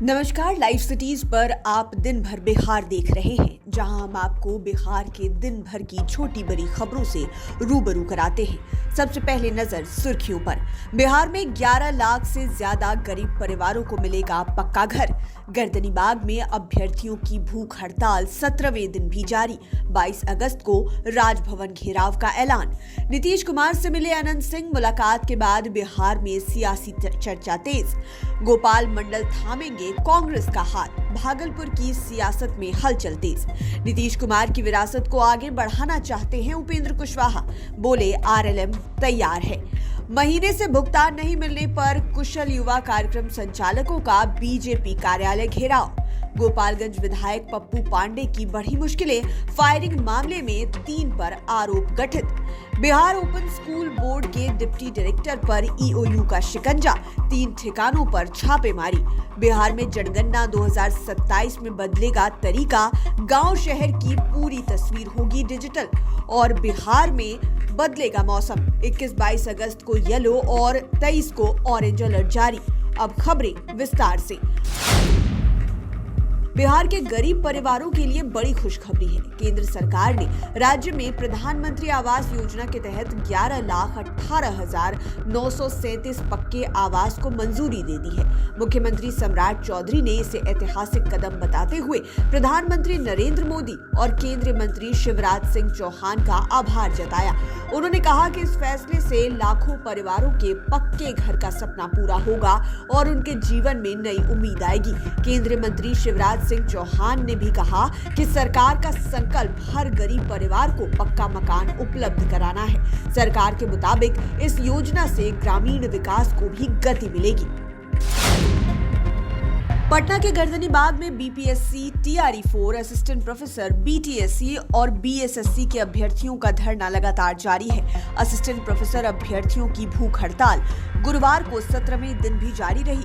नमस्कार, live cities पर आप दिन भर बिहार देख रहे हैं, जहां हम आपको बिहार के दिन भर की छोटी बड़ी खबरों से रूबरू कराते हैं। सबसे पहले नजर सुर्खियों पर। बिहार में 11 लाख से ज्यादा गरीब परिवारों को मिलेगा पक्का घर। गर्दनीबाग में अभ्यर्थियों की भूख हड़ताल 17वें दिन भी जारी। 22 अगस्त को राजभवन घेराव का ऐलान। नीतीश कुमार से मिले अनंत सिंह। मुलाकात के बाद बिहार में सियासी चर्चा तेज। गोपाल मंडल थामेंगे कांग्रेस का हाथ। भागलपुर की सियासत में हलचल तेज। नीतीश कुमार की विरासत को आगे बढ़ाना चाहते हैं उपेंद्र कुशवाहा। बोले आरएलएम तैयार है। महीने से भुगतान नहीं मिलने पर कुशल युवा कार्यक्रम संचालकों का बीजेपी कार्यालय घेराव। गोपालगंज विधायक पप्पू पांडे की बढ़ी मुश्किलें। फायरिंग मामले में 3 पर आरोप गठित। बिहार ओपन स्कूल बोर्ड के डिप्टी डायरेक्टर पर ईओयू का शिकंजा। 3 ठिकानों पर छापेमारी। बिहार में जनगणना 2027 में बदलेगा तरीका। गांव शहर की पूरी तस्वीर होगी डिजिटल। और बिहार में बदलेगा मौसम। 21-22 अगस्त को येलो और 23 को ऑरेंज अलर्ट जारी। अब खबरें विस्तार से। बिहार के गरीब परिवारों के लिए बड़ी खुशखबरी है। केंद्र सरकार ने राज्य में प्रधानमंत्री आवास योजना के तहत 11,18,937 पक्के आवास को मंजूरी दे दी है। मुख्यमंत्री सम्राट चौधरी ने इसे ऐतिहासिक कदम बताते हुए प्रधानमंत्री नरेंद्र मोदी और केंद्रीय मंत्री शिवराज सिंह चौहान का आभार जताया। उन्होंने कहा कि इस फैसले से लाखों परिवारों के पक्के घर का सपना पूरा होगा और उनके जीवन में नई उम्मीद आएगी। केंद्रीय मंत्री शिवराज सिंह चौहान ने भी कहा कि सरकार का संकल्प हर गरीब परिवार को पक्का मकान उपलब्ध कराना है। सरकार के मुताबिक इस योजना से ग्रामीण विकास को भी गति मिलेगी। पटना के गर्दनीबाग में बीपीएससी, टीआरई-4, असिस्टेंट प्रोफेसर, बीटीएससी और बीएसएससी के अभ्यर्थियों का धरना लगातार जारी है। असिस्टेंट प्रोफेसर अभ्यर्थियों की भूख हड़ताल गुरुवार को 17वें दिन भी जारी रही।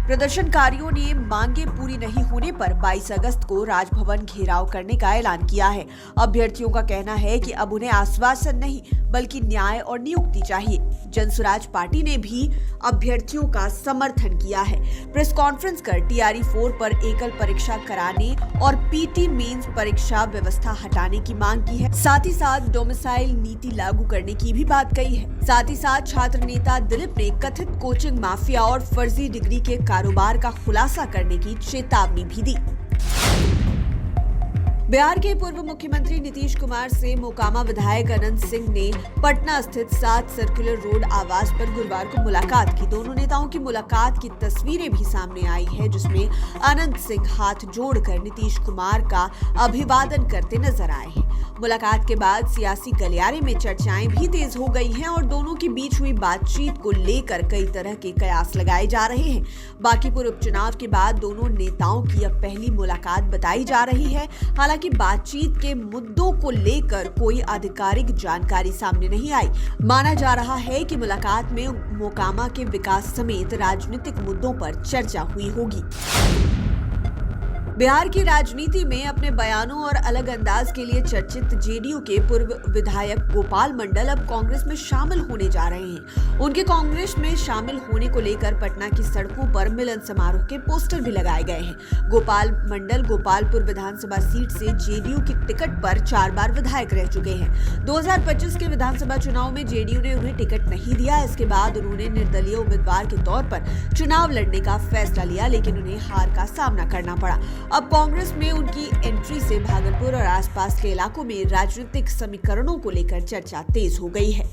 प्रदर्शनकारियों ने मांगे पूरी नहीं होने पर 22 अगस्त को राजभवन घेराव करने का ऐलान किया है। अभ्यर्थियों का कहना है कि अब उन्हें आश्वासन नहीं बल्कि न्याय और नियुक्ति चाहिए। जनसुराज पार्टी ने भी अभ्यर्थियों का समर्थन किया है। प्रेस कॉन्फ्रेंस कर टीआरई-4 पर एकल परीक्षा कराने और पीटी मेंस परीक्षा व्यवस्था हटाने की मांग की है। साथ ही साथ डोमिसाइल नीति लागू करने की भी बात कही है। साथ ही साथ छात्र नेता दिलीप ने कथित कोचिंग माफिया और फर्जी डिग्री के कारोबार का खुलासा करने की चेतावनी भी दी। बिहार के पूर्व मुख्यमंत्री नीतीश कुमार से मोकामा विधायक अनंत सिंह ने पटना स्थित 7 सर्कुलर रोड आवास पर गुरुवार को मुलाकात की। दोनों नेताओं की मुलाकात की तस्वीरें भी सामने आई है, जिसमें अनंत सिंह हाथ जोड़कर नीतीश कुमार का अभिवादन करते नजर आए हैं। मुलाकात के बाद सियासी गलियारे में चर्चाएं भी तेज हो गई हैं और दोनों के बीच हुई बातचीत को लेकर कई तरह के कयास लगाए जा रहे हैं। बांकीपुर उपचुनाव के बाद दोनों नेताओं की अब पहली मुलाकात बताई जा रही है। हालांकि बातचीत के मुद्दों को लेकर कोई आधिकारिक जानकारी सामने नहीं आई। माना जा रहा है कि मुलाकात में मोकामा के विकास समेत राजनीतिक मुद्दों पर चर्चा हुई होगी। बिहार की राजनीति में अपने बयानों और अलग अंदाज के लिए चर्चित जेडीयू के पूर्व विधायक गोपाल मंडल अब कांग्रेस में शामिल होने जा रहे हैं। उनके कांग्रेस में शामिल होने को लेकर पटना की सड़कों पर मिलन समारोह के पोस्टर भी लगाए गए हैं। गोपाल मंडल गोपालपुर विधानसभा सीट से जेडीयू की टिकट पर 4 बार विधायक रह चुके हैं। 2025 के विधानसभा चुनाव में जेडीयू ने उन्हें टिकट नहीं दिया। इसके बाद उन्होंने निर्दलीय उम्मीदवार के तौर पर चुनाव लड़ने का फैसला लिया, लेकिन उन्हें हार का सामना करना पड़ा। अब कांग्रेस में उनकी एंट्री से भागलपुर और आसपास के इलाकों में राजनीतिक समीकरणों को लेकर चर्चा तेज हो गई है।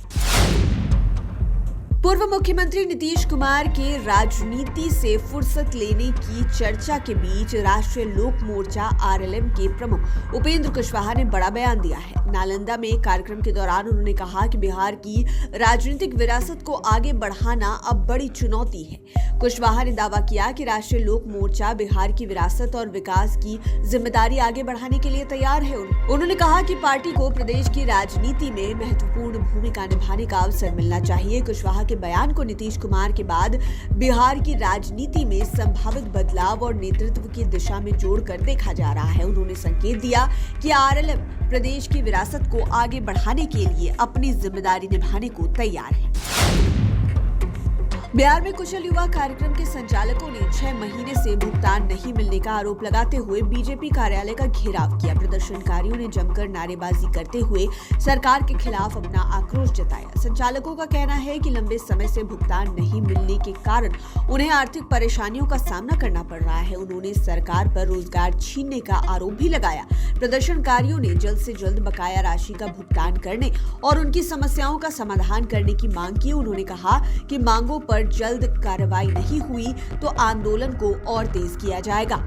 पूर्व मुख्यमंत्री नीतीश कुमार के राजनीति से फुर्सत लेने की चर्चा के बीच राष्ट्रीय लोक मोर्चा आरएलएम के प्रमुख उपेंद्र कुशवाहा ने बड़ा बयान दिया है। नालंदा में कार्यक्रम के दौरान उन्होंने कहा कि बिहार की राजनीतिक विरासत को आगे बढ़ाना अब बड़ी चुनौती है। कुशवाहा ने दावा किया कि राष्ट्रीय लोक मोर्चा बिहार की विरासत और विकास की जिम्मेदारी आगे बढ़ाने के लिए तैयार है। उन्होंने कहा कि पार्टी को प्रदेश की राजनीति में महत्वपूर्ण भूमिका निभाने का अवसर मिलना चाहिए। कुशवाहा के बयान को नीतीश कुमार के बाद बिहार की राजनीति में संभावित बदलाव और नेतृत्व की दिशा में जोड़कर देखा जा रहा है। उन्होंने संकेत दिया कि आरएलएम प्रदेश की विरासत को आगे बढ़ाने के लिए अपनी जिम्मेदारी निभाने को तैयार है। बिहार में कुशल युवा कार्यक्रम के संचालकों ने 6 महीने से भुगतान नहीं मिलने का आरोप लगाते हुए बीजेपी कार्यालय का घेराव किया। प्रदर्शनकारियों ने जमकर नारेबाजी करते हुए सरकार के खिलाफ अपना आक्रोश जताया। संचालकों का कहना है कि लंबे समय से भुगतान नहीं मिलने के कारण उन्हें आर्थिक परेशानियों का सामना करना पड़ रहा है। उन्होंने सरकार पर रोजगार छीनने का आरोप भी लगाया। प्रदर्शनकारियों ने जल्द से जल्द बकाया राशि का भुगतान करने और उनकी समस्याओं का समाधान करने की मांग की। उन्होंने कहा कि मांगों पर जल्द कार्रवाई नहीं हुई तो आंदोलन को और तेज किया जाएगा।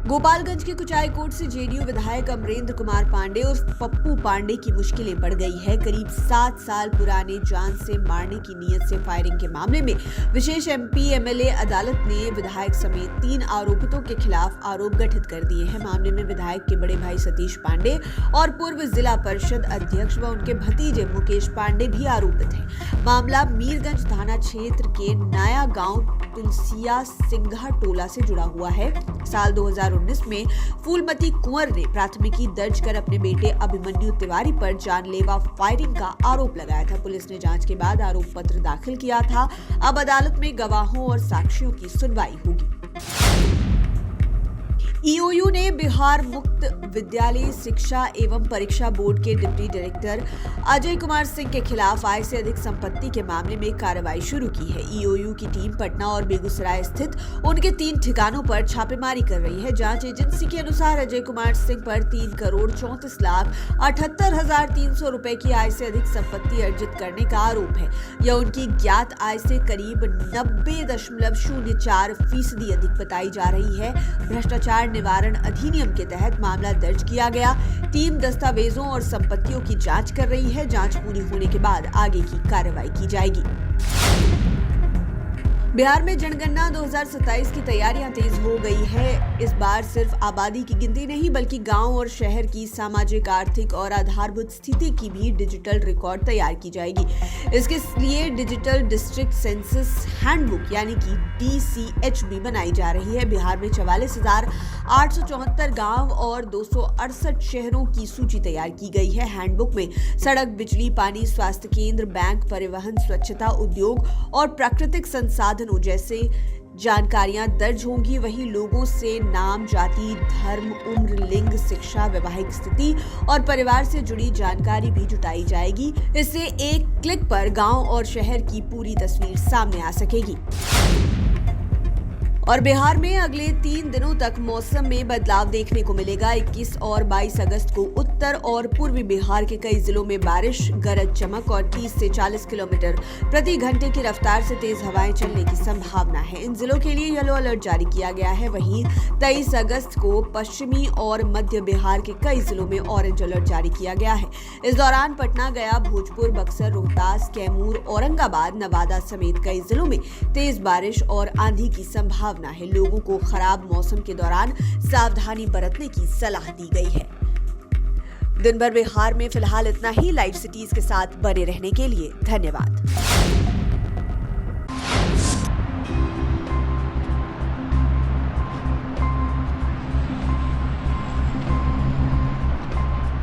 गोपालगंज के कुचायकोट से जेडीयू विधायक अमरेंद्र कुमार पांडे और पप्पू पांडे की मुश्किलें बढ़ गई है। करीब 7 साल पुराने जान से मारने की नीयत से फायरिंग के मामले में विशेष एमपी एमएलए अदालत ने विधायक समेत 3 आरोपितों के खिलाफ आरोप गठित कर दिए हैं। मामले में विधायक के बड़े भाई सतीश पांडे और पूर्व जिला परिषद अध्यक्ष व उनके भतीजे मुकेश पांडे भी आरोपित हैं। मामला मीरगंज थाना क्षेत्र के नया गांव तुलसिया सिंघा टोला से जुड़ा हुआ है। साल 2019 में फूलमती कुंवर ने प्राथमिकी दर्ज कर अपने बेटे अभिमन्यु तिवारी पर जानलेवा फायरिंग का आरोप लगाया था। पुलिस ने जांच के बाद आरोप पत्र दाखिल किया था। अब अदालत में गवाहों और साक्ष्यों की सुनवाई होगी। ईओयू ने बिहार मुक्त विद्यालय शिक्षा एवं परीक्षा बोर्ड के डिप्टी डायरेक्टर अजय कुमार सिंह के खिलाफ आय से अधिक संपत्ति के मामले में कार्रवाई शुरू की है। ईओयू की टीम पटना और बेगूसराय स्थित उनके 3 ठिकानों पर छापेमारी कर रही है। जांच एजेंसी के अनुसार अजय कुमार सिंह पर 3,34,78,300 रुपए की आय से अधिक संपत्ति अर्जित करने का आरोप है। यह उनकी ज्ञात आय से करीब 90.04% अधिक बताई जा रही है। भ्रष्टाचार निवारण अधिनियम के तहत मामला दर्ज किया गया। टीम दस्तावेजों और संपत्तियों की जांच कर रही है। जांच पूरी होने के बाद आगे की कार्रवाई की जाएगी। बिहार में जनगणना 2027 की तैयारियां तेज हो गई है। इस बार सिर्फ आबादी की गिनती नहीं बल्कि गांव और शहर की सामाजिक, आर्थिक और आधारभूत स्थिति की भी डिजिटल रिकॉर्ड तैयार की जाएगी। इसके लिए डिजिटल डिस्ट्रिक्ट सेंसस हैंडबुक यानी कि DCH भी बनाई जा रही है। बिहार में 44,874 गांव और 268 शहरों की सूची तैयार की गई है। हैंडबुक में सड़क, बिजली, पानी, स्वास्थ्य केंद्र, बैंक, परिवहन, स्वच्छता, उद्योग और प्राकृतिक संसाधन जैसे जानकारियां दर्ज होंगी। वहीं लोगों से नाम, जाति, धर्म, उम्र, लिंग, शिक्षा, वैवाहिक स्थिति और परिवार से जुड़ी जानकारी भी जुटाई जाएगी। इससे एक क्लिक पर गांव और शहर की पूरी तस्वीर सामने आ सकेगी। और बिहार में अगले 3 दिनों तक मौसम में बदलाव देखने को मिलेगा। 21 और 22 अगस्त को उत्तर और पूर्वी बिहार के कई जिलों में बारिश, गरज चमक और 30 से 40 किलोमीटर प्रति घंटे की रफ्तार से तेज हवाएं चलने की संभावना है। इन जिलों के लिए येलो अलर्ट जारी किया गया है। वहीं 23 अगस्त को पश्चिमी और मध्य बिहार के कई जिलों में ऑरेंज अलर्ट जारी किया गया है। इस दौरान पटना, गया, भोजपुर, बक्सर, रोहतास, कैमूर, औरंगाबाद, नवादा समेत कई जिलों में तेज बारिश और आंधी की संभावना है। लोगों को खराब मौसम के दौरान सावधानी बरतने की सलाह दी गई है। दिन भर बिहार में फिलहाल इतना ही। लाइव सिटीज के साथ बने रहने के लिए धन्यवाद।